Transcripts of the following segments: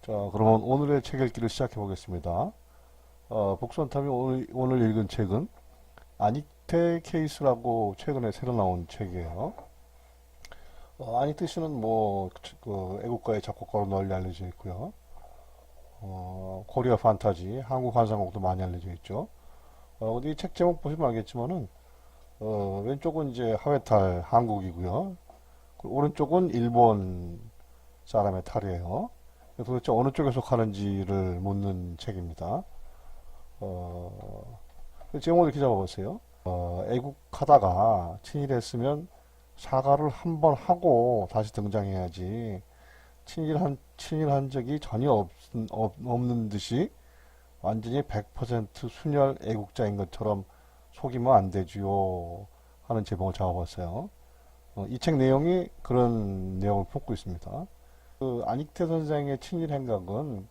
자, 그러면 오늘의 책 읽기를 시작해 보겠습니다. 복선탐이 오늘 읽은 책은 아닉테 케이스라고 최근에 새로 나온 책이에요. 아닉테 씨는 그 애국가의 작곡가로 널리 알려져 있고요. 코리아 판타지, 한국 환상곡도 많이 알려져 있죠. 근데 이 책 제목 보시면 알겠지만은, 왼쪽은 이제 하회탈 한국이고요. 그리고 오른쪽은 일본 사람의 탈이에요. 도대체 어느 쪽에 속하는지를 묻는 책입니다. 제목을 이렇게 잡아보세요. 애국하다가 친일했으면 사과를 한번 하고 다시 등장해야지. 친일한 적이 전혀 없는 듯이 완전히 100% 순혈 애국자인 것처럼 속이면 안 되지요. 하는 제목을 잡아봤어요. 이 책 내용이 그런 내용을 품고 있습니다. 그 안익태 선생의 친일 행각은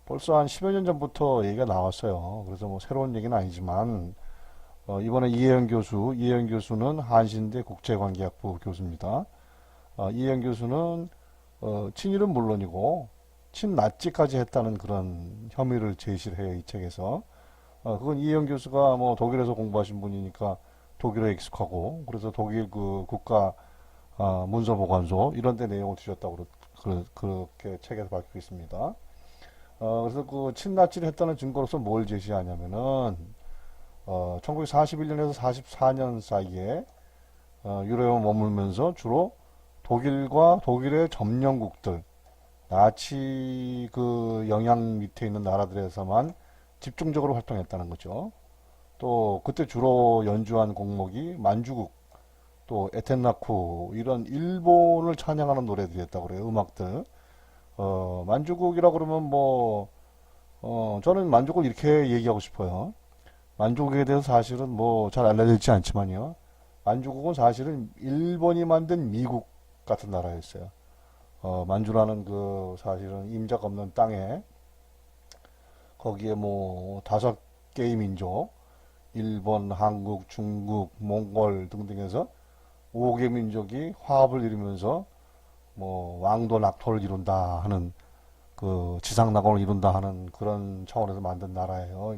벌써 한 10여 년 전부터 얘기가 나왔어요. 그래서 뭐 새로운 얘기는 아니지만 이번에 이혜영 교수는 한신대 국제관계학부 교수입니다. 이혜영 교수는 친일은 물론이고 친나치까지 했다는 그런 혐의를 제시를 해요, 이 책에서. 그건 이혜영 교수가 뭐 독일에서 공부하신 분이니까 독일어 익숙하고, 그래서 독일 그 국가 문서보관소 이런 데 내용을 주셨다고 그렇게 책에서 밝히고 있습니다. 그래서 그 친나치를 했다는 증거로서 뭘 제시하냐면은 1941년에서 44년 사이에 유럽에 머물면서 주로 독일과 독일의 점령국들, 나치 그 영향 밑에 있는 나라들에서만 집중적으로 활동했다는 거죠. 또 그때 주로 연주한 곡목이 만주국, 또 에텐나쿠 이런 일본을 찬양하는 노래들이었다고 그래요. 음악들. 만주국이라 그러면 저는 만주국을 이렇게 얘기하고 싶어요. 만주국에 대해서 사실은 뭐 잘 알려져 있지 않지만요. 만주국은 사실은 일본이 만든 미국 같은 나라였어요. 만주라는 그 사실은 임자가 없는 땅에 거기에 뭐 5개의 민족, 일본, 한국, 중국, 몽골 등등해서 5개 민족이 화합을 이루면서 뭐 왕도 낙토를 이룬다 하는 그 지상낙원을 이룬다 하는 그런 차원에서 만든 나라예요.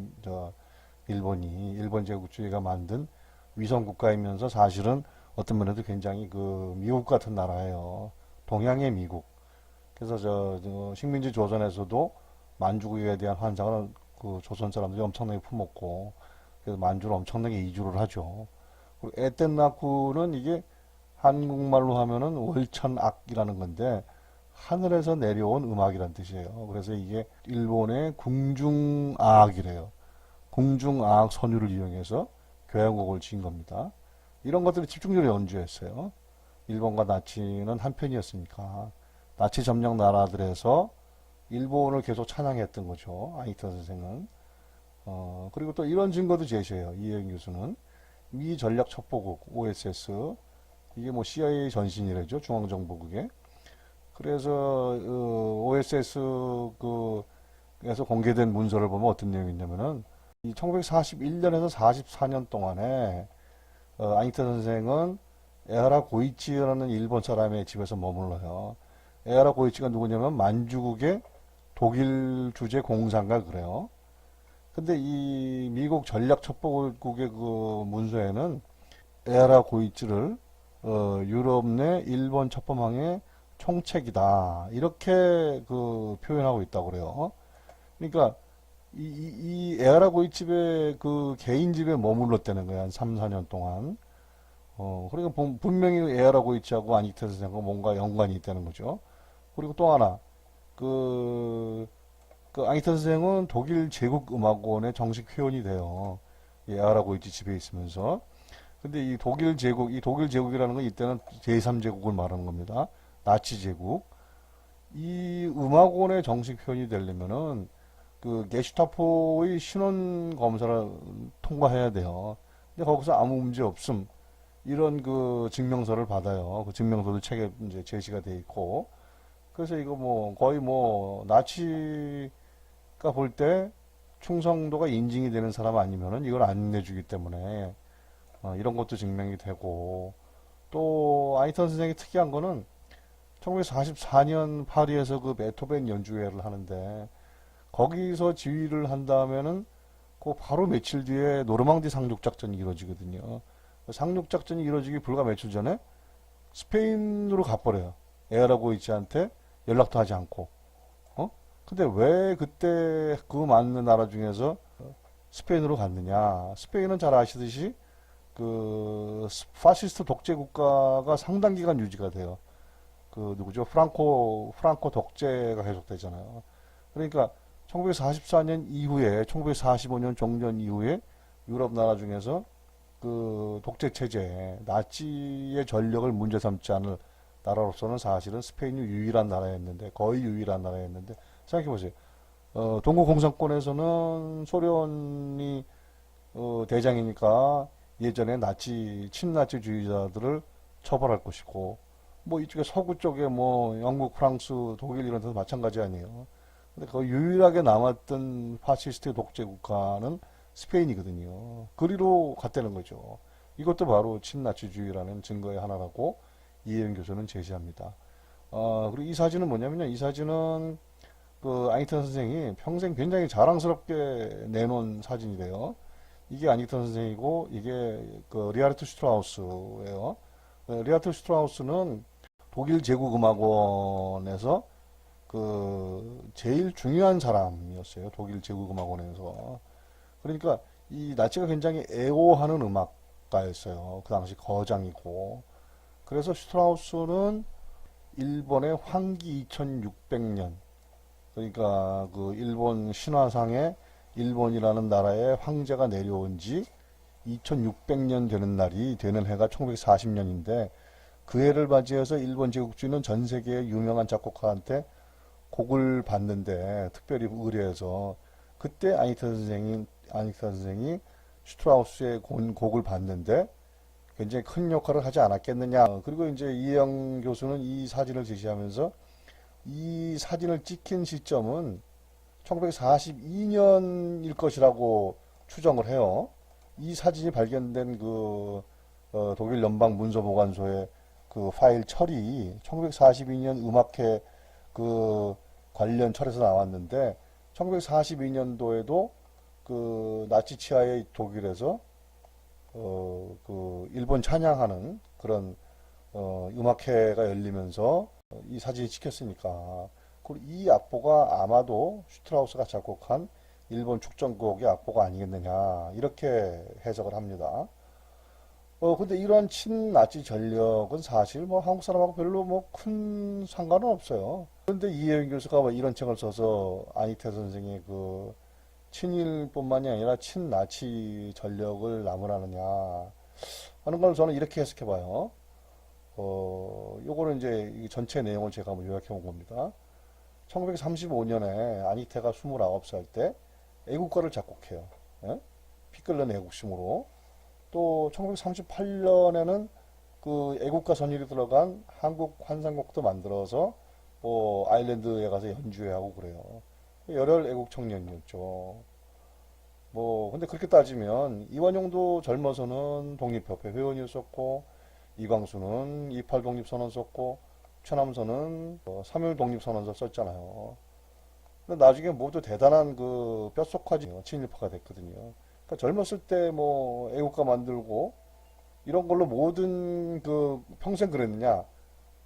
일본 제국주의가 만든 위성 국가이면서 사실은 어떤 면에도 굉장히 그 미국 같은 나라예요. 동양의 미국. 그래서 식민지 조선에서도 만주국에 대한 환상을 그 조선 사람들이 엄청나게 품었고, 그래서 만주를 엄청나게 이주를 하죠. 그리고 에텐나쿠는 이게 한국말로 하면은 월천악이라는 건데 하늘에서 내려온 음악이란 뜻이에요. 그래서 이게 일본의 궁중악이래요. 궁중악 선율을 이용해서 교향곡을 지은 겁니다. 이런 것들을 집중적으로 연주했어요. 일본과 나치는 한편이었으니까 나치 점령 나라들에서 일본을 계속 찬양했던 거죠. 아이터 선생은. 그리고 또 이런 증거도 제시해요. 이혜영 교수는 미 전략 첩보국 OSS, 이게 뭐 CIA 전신이래죠. 중앙정보국에. 그래서 OSS 그에서 공개된 문서를 보면 어떤 내용이 있냐면은 이 1941년에서 44년 동안에 아니타 선생은 에하라 고이치라는 일본 사람의 집에서 머물러요. 에하라 고이치가 누구냐면 만주국의 독일 주재 공사인가 그래요. 근데 이 미국 전략 첩보국의 그 문서에는 에하라 고이치를 유럽 내 일본 첩보망의 총책이다 이렇게 그 표현하고 있다고 그래요. 그러니까 이 에하라 고이집에 그 개인 집에 머물렀다는 거야 한 3, 4년 동안. 그러니까 분명히 에하라 고이치하고 아니테 선생하고 뭔가 연관이 있다는 거죠. 그리고 또 하나 그, 그 아니테 선생은 독일 제국음악원의 정식 회원이 돼요. 이 에하라 고이치 집에 있으면서. 근데 이 독일 제국이라는 건 이때는 제3제국을 말하는 겁니다. 나치 제국. 이 음악원의 정식 표현이 되려면은 그 게슈타포의 신원 검사를 통과해야 돼요. 근데 거기서 아무 문제 없음. 이런 그 증명서를 받아요. 그 증명서도 책에 이제 제시가 돼 있고. 그래서 이거 뭐 거의 뭐 나치가 볼 때 충성도가 인증이 되는 사람 아니면은 이걸 안 내주기 때문에 이런 것도 증명이 되고, 또 아이턴 선생이 특이한 거는 1944년 파리에서 그 베토벤 연주회를 하는데 거기서 지휘를 한 다음에는 그 바로 며칠 뒤에 노르망디 상륙 작전이 이루어지거든요. 상륙 작전이 이루어지기 불과 며칠 전에 스페인으로 가버려요. 에라고이치한테 연락도 하지 않고. 근데 왜 그때 그 많은 나라 중에서 스페인으로 갔느냐? 스페인은 잘 아시듯이 그 파시스트 독재 국가가 상당 기간 유지가 돼요. 그 누구죠? 프랑코 독재가 계속되잖아요. 그러니까 1944년 이후에 1945년 종전 이후에 유럽 나라 중에서 그 독재 체제, 나치의 전력을 문제 삼지 않을 나라로서는 사실은 스페인이 유일한 나라였는데, 거의 유일한 나라였는데, 생각해보세요. 동구 공산권에서는 소련이 대장이니까 예전에 친나치주의자들을 처벌할 것이고, 뭐 이쪽에 서구 쪽에 뭐 영국, 프랑스, 독일 이런 데서 마찬가지 아니에요. 근데 그 유일하게 남았던 파시스트 독재 국가는 스페인이거든요. 그리로 갔다는 거죠. 이것도 바로 친나치주의라는 증거의 하나라고 이혜영 교수는 제시합니다. 그리고 이 사진은 뭐냐면요. 이 사진은 그 아니턴 선생이 평생 굉장히 자랑스럽게 내놓은 사진이래요. 이게 아니턴 선생이고 이게 그 리하르트 슈트라우스예요. 리하르트 슈트라우스는 독일 제국음악원에서 그 제일 중요한 사람이었어요. 독일 제국음악원에서. 그러니까 이 나치가 굉장히 애호하는 음악가였어요. 그 당시 거장이고. 그래서 슈트라우스는 일본의 황기 2600년, 그러니까 그 일본 신화상에 일본이라는 나라의 황제가 내려온 지 2600년 되는 날이 되는 해가 1940년인데 그 해를 맞이해서 일본 제국주의는 전 세계의 유명한 작곡가한테 곡을 받는데 특별히 의뢰해서 그때 아니타 선생이 슈트라우스의 곡을 받는데 굉장히 큰 역할을 하지 않았겠느냐. 그리고 이제 이혜영 교수는 이 사진을 제시하면서 이 사진을 찍힌 시점은 1942년일 것이라고 추정을 해요. 이 사진이 발견된 그 독일 연방 문서보관소의 그 파일 철이 1942년 음악회 그 관련 철에서 나왔는데 1942년도에도 그 나치 치하의 독일에서 그 일본 찬양하는 그런 음악회가 열리면서 이 사진이 찍혔으니까 그리고 이 악보가 아마도 슈트라우스가 작곡한 일본 축전곡의 악보가 아니겠느냐 이렇게 해석을 합니다. 근데 이러한 친나치 전력은 사실 뭐 한국 사람하고 별로 뭐 큰 상관은 없어요. 그런데 이혜영 교수가 뭐 이런 책을 써서 안희태 선생의 그 친일뿐만이 아니라 친나치 전력을 나무라느냐 하는 걸 저는 이렇게 해석해 봐요. 요거는 이제 이 전체 내용을 제가 한번 요약해 본 겁니다. 1935년에 안희태가 29살 때 애국가를 작곡해요. 예? 피 끓는 애국심으로. 또 1938년에는 그 애국가 선율이 들어간 한국 환상곡도 만들어서 뭐 아일랜드에 가서 연주회하고 그래요. 열혈 애국 청년이었죠. 뭐 근데 그렇게 따지면 이완용도 젊어서는 독립협회 회원이었었고 이광수는 28 독립선언 썼고 최남선은 3.1 독립선언서 썼잖아요. 근데 나중에 모두 대단한 그 뼛속까지 친일파가 됐거든요. 그러니까 젊었을 때 뭐 애국가 만들고 이런 걸로 모든 그 평생 그랬느냐?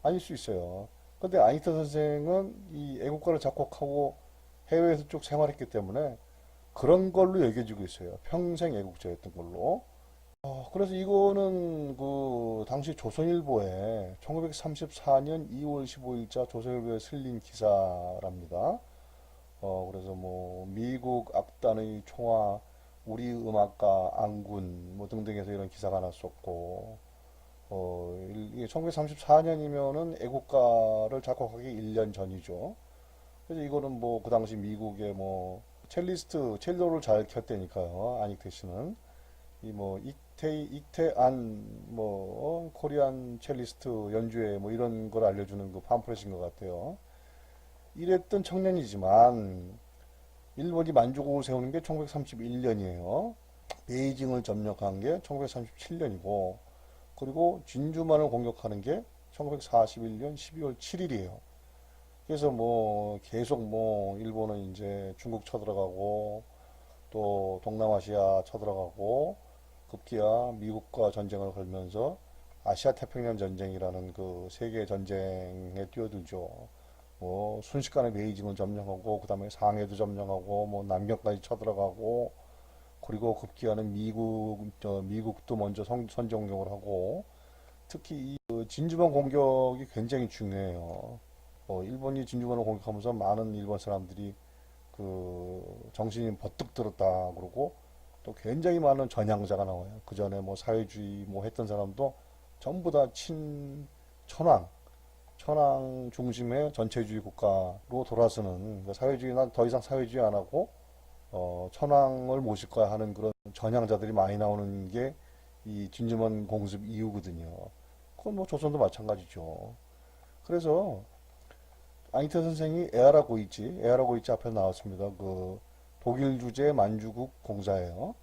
아닐 수 있어요. 근데 아니타 선생은 이 애국가를 작곡하고 해외에서 쭉 생활했기 때문에 그런 걸로 여겨지고 있어요. 평생 애국자였던 걸로. 그래서 이거는 그 당시 조선일보에 1934년 2월 15일자 조선일보에 실린 기사랍니다. 그래서 뭐 미국 악단의 총화, 우리 음악가 안군 뭐 등등해서 이런 기사가 났었고, 이게 1934년이면은 애국가를 작곡하기 1년 전이죠. 그래서 이거는 뭐 그 당시 미국의 뭐 첼로를 잘 켰다니까요. 안익태 씨는. 이 뭐 익태안 뭐 코리안 첼리스트 연주회 뭐 이런 걸 알려주는 그 팜플렛인 것 같아요. 이랬던 청년이지만 일본이 만주국을 세우는 게 1931년이에요. 베이징을 점령한 게 1937년이고 그리고 진주만을 공격하는 게 1941년 12월 7일이에요. 그래서 뭐 계속 뭐 일본은 이제 중국 쳐들어가고 또 동남아시아 쳐들어가고 급기야 미국과 전쟁을 걸면서 아시아 태평양 전쟁이라는 그 세계 전쟁에 뛰어들죠. 뭐 순식간에 베이징을 점령하고 그다음에 상해도 점령하고 뭐 남경까지 쳐들어가고 그리고 급기야는 미국도 먼저 선제 공격을 하고 특히 그 진주만 공격이 굉장히 중요해요. 일본이 진주만을 공격하면서 많은 일본 사람들이 그 정신이 버뜩 들었다 그러고 또 굉장히 많은 전향자가 나와요. 그 전에 뭐 사회주의 뭐 했던 사람도 전부 다 천황 중심의 전체주의 국가로 돌아서는 그러니까 사회주의 난 더 이상 사회주의 안 하고 천황을 모실 거야 하는 그런 전향자들이 많이 나오는 게 이 진주만 공습 이후거든요. 그건 뭐 조선도 마찬가지죠. 그래서 아이테 선생이 에하라 고이치 앞에 나왔습니다. 그 독일 주재 만주국 공사예요.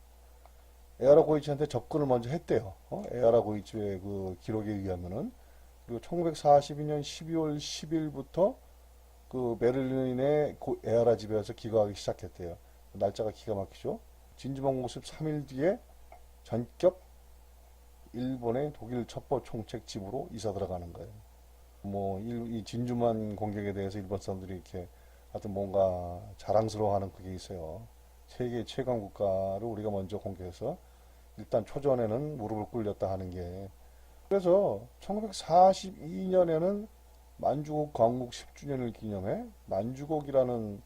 에하라 고이치한테 접근을 먼저 했대요. 에하라 고이치의 그 기록에 의하면은 그리고 1942년 12월 10일부터 그 베를린의 에하라 집에서 기거하기 시작했대요. 날짜가 기가 막히죠. 진주만 공습 3일 뒤에 전격 일본의 독일 첩보 총책 집으로 이사 들어가는 거예요. 뭐 이 진주만 공격에 대해서 일본 사람들이 이렇게 하여튼 뭔가 자랑스러워하는 그게 있어요. 세계 최강 국가를 우리가 먼저 공격해서 일단 초전에는 무릎을 꿇렸다 하는 게 그래서 1942년에는 만주국 건국 10주년을 기념해 만주곡이라는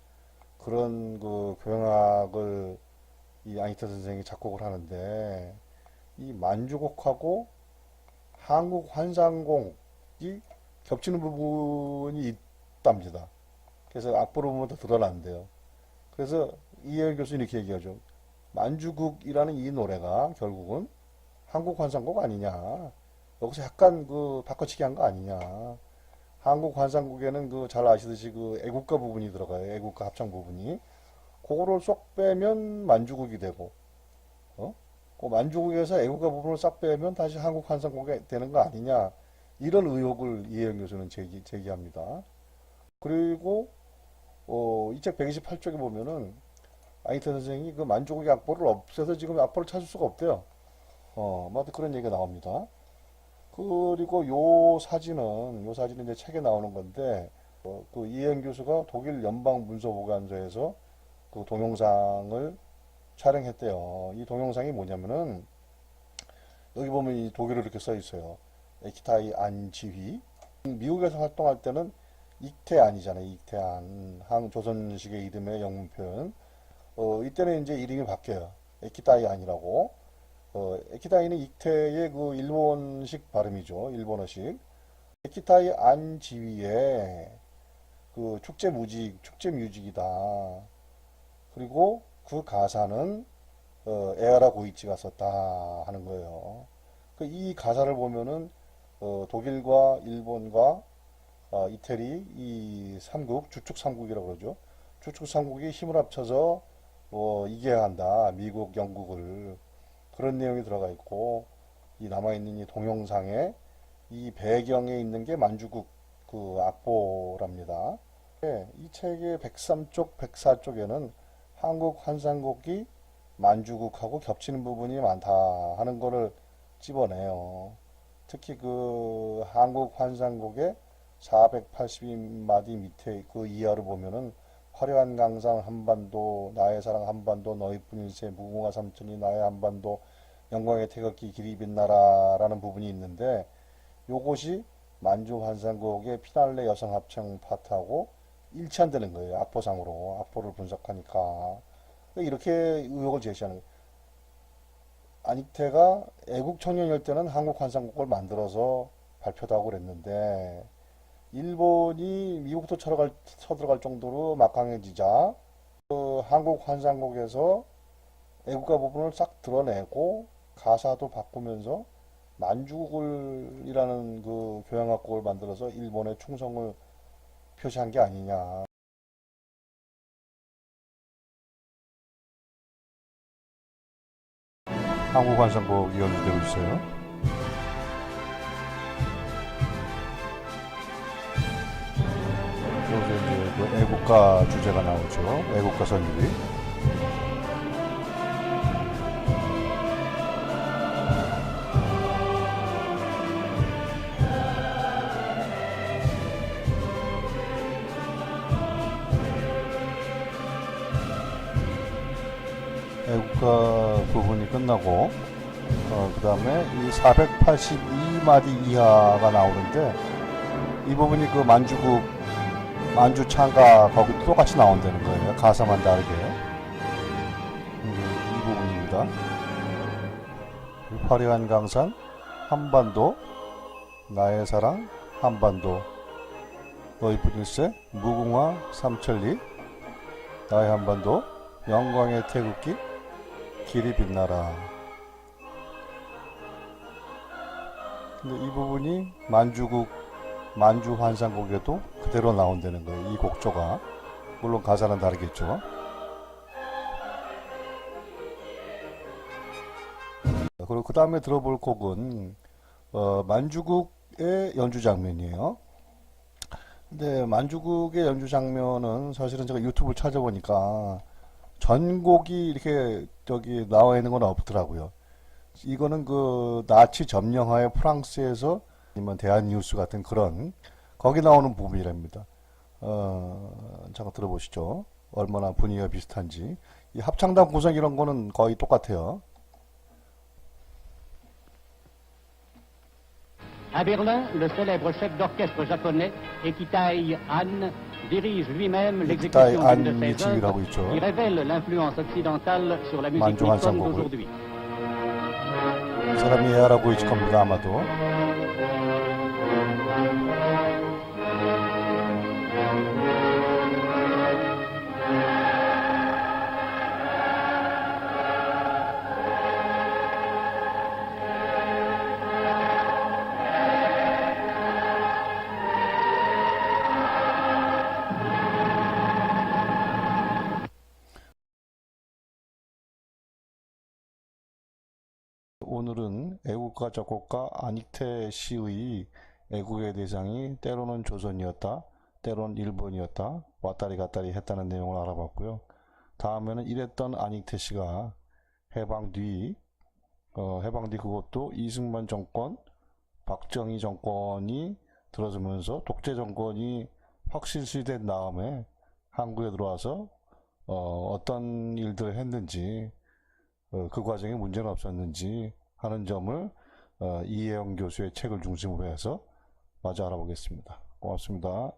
그런 그 교향악을 이 아니타 선생이 작곡을 하는데 이 만주곡하고 한국 환상곡이 겹치는 부분이 있답니다. 그래서 악보를 보면 더 드러난대요. 그래서 이혜영 교수는 이렇게 얘기하죠. 만주국이라는 이 노래가 결국은 한국 환상곡 아니냐. 여기서 약간 그 바꿔치기 한 거 아니냐. 한국 환상곡에는 그 잘 아시듯이 그 애국가 부분이 들어가요. 애국가 합창 부분이. 그거를 쏙 빼면 만주국이 되고, 그 만주국에서 애국가 부분을 싹 빼면 다시 한국 환상곡이 되는 거 아니냐. 이런 의혹을 이혜영 교수는 제기합니다. 그리고 이 책 128쪽에 보면은 아이터 선생이 그 만주국의 악보를 없애서 지금 악보를 찾을 수가 없대요. 뭐 그런 얘기가 나옵니다. 그리고 요 사진은 이제 책에 나오는 건데 그 이혜영 교수가 독일 연방 문서보관소에서 그 동영상을 촬영했대요. 이 동영상이 뭐냐면은 여기 보면 이 독일어 이렇게 써 있어요. 에키타이 안 지휘. 미국에서 활동할 때는 익태안이잖아요. 익태안. 조선식의 이름의 영문 표현. 이때는 이제 이름이 바뀌어요. 에키타이 안이라고. 에키타이는 익태의 그 일본식 발음이죠. 일본어식. 에키타이 안 지휘의 그 축제 뮤직이다. 그리고 그 가사는 에하라 고이치가 썼다 하는 거예요. 이 가사를 보면은 독일과 일본과 이태리 이 삼국 주축 삼국이라고 그러죠. 주축 삼국이 힘을 합쳐서 이겨야 한다. 미국, 영국을 그런 내용이 들어가 있고 이 남아있는 이 동영상에 이 배경에 있는 게 만주국 그 악보랍니다. 이 책의 103쪽, 104쪽에는 한국 환상곡이 만주국하고 겹치는 부분이 많다 하는 거를 집어내요. 특히 그 한국 환상곡의 482마디 밑에 그 이하를 보면은 화려한 강산 한반도 나의 사랑 한반도 너희뿐일세 무궁화 삼천리 나의 한반도 영광의 태극기 길이 빛나라라는 부분이 있는데 요것이 만주 환상곡의 피날레 여성 합창 파트하고 일치한다는 거예요. 악보상으로 악보를 분석하니까 이렇게 의혹을 제시하는 거예요. 안익태가 애국 청년일 때는 한국 환상곡을 만들어서 발표도 하고 그랬는데 일본이 미국도 쳐들어갈 정도로 막강해지자 그 한국 환상곡에서 애국가 부분을 싹 드러내고 가사도 바꾸면서 만주국이라는 그 교향악곡을 만들어서 일본의 충성을 표시한 게 아니냐. 한국 환상곡이 연주되고 있어요. 애국가 주제가 나오죠. 애국가 선율이. 애국가 부분이 끝나고 그 다음에 이 482마디 이하가 나오는데 이 부분이 그 만주국 만주 창가 거기 똑같이 나온다는 거예요. 가사만 다르게. 이 부분입니다. 화려한 강산 한반도 나의 사랑 한반도 너희 뿐일세 무궁화 삼천리 나의 한반도 영광의 태극기 길이 빛나라. 근데 이 부분이 만주국 만주 환상곡에도 그대로 나온다는 거예요. 이 곡조가. 물론 가사는 다르겠죠. 그리고 그 다음에 들어볼 곡은 만주국의 연주 장면이에요. 근데 만주국의 연주 장면은 사실은 제가 유튜브를 찾아보니까 전곡이 이렇게 저기 나와 있는 건 없더라고요. 이거는 그 나치 점령하에 프랑스에서 아니면 대한뉴스 같은 그런 거기 나오는 부분이랍니다. 잠깐 들어보시죠. 얼마나 분위기가 비슷한지. 이 합창단 구성 이런 거는 거의 똑같아요. À Berlin, le célèbre chef d'orchestre japonais, Ekitai Ahn, dirige lui-même l'exécution d'une de ses œuvres qui révèle l'influence occidentale sur la musique nippone d'aujourd'hui. 이 사람이 헤아라고 있을 겁니다, 아마도. 오늘은 애국가 작곡가 안익태 씨의 애국의 대상이 때로는 조선이었다, 때로는 일본이었다, 왔다리 갔다리 했다는 내용을 알아봤고요. 다음에는 이랬던 안익태 씨가 해방 뒤 그것도 이승만 정권, 박정희 정권이 들어서면서 독재 정권이 확실시된 다음에 한국에 들어와서 어떤 일들을 했는지 그 과정에 문제는 없었는지 하는 점을 이혜영 교수의 책을 중심으로 해서 마저 알아보겠습니다. 고맙습니다.